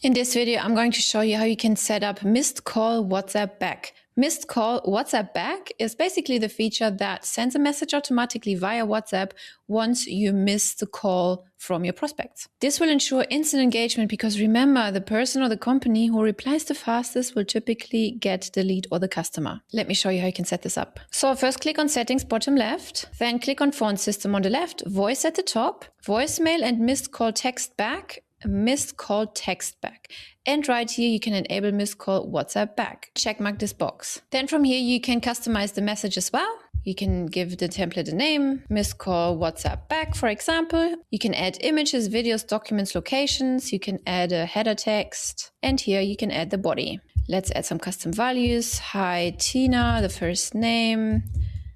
In this video, I'm going to show you how you can set up missed call WhatsApp back. Missed call WhatsApp back is basically the feature that sends a message automatically via WhatsApp once you miss the call from your prospects. This will ensure instant engagement because remember, the person or the company who replies the fastest will typically get the lead or the customer. Let me show you how you can set this up. So first click on settings bottom left, then click on phone system on the left, voice at the top, voicemail and missed call text back, missed call text back. And right here, you can enable missed call WhatsApp back. Checkmark this box. Then from here, you can customize the message as well. You can give the template a name, missed call WhatsApp back, for example. You can add images, videos, documents, locations. You can add a header text. And here you can add the body. Let's add some custom values. Hi, Tina, the first name.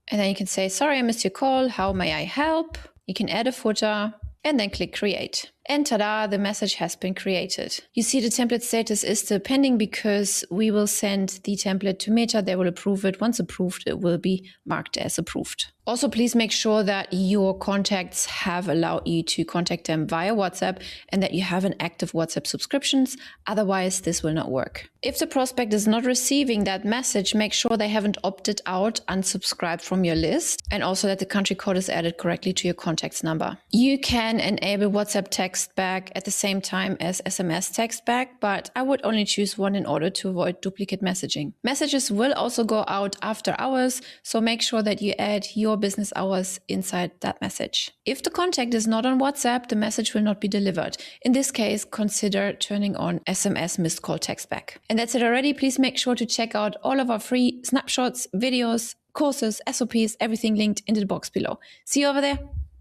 And then you can say, sorry, I missed your call. How may I help? You can add a footer and then click create. And tada, the message has been created. You see the template status is still pending because we will send the template to Meta. They will approve it. Once approved, it will be marked as approved. Also, please make sure that your contacts have allowed you to contact them via WhatsApp and that you have an active WhatsApp subscriptions. Otherwise, this will not work. If the prospect is not receiving that message, make sure they haven't opted out, unsubscribed from your list, and also that the country code is added correctly to your contacts number. You can enable WhatsApp text back at the same time as SMS text back, but I would only choose one in order to avoid duplicate messaging. Messages will also go out after hours, so make sure that you add your business hours inside that message. If the contact is not on WhatsApp, the message will not be delivered. In this case, consider turning on SMS missed call text back. And that's it already. Please make sure to check out all of our free snapshots, videos, courses, SOPs, everything linked in the box below. See you over there.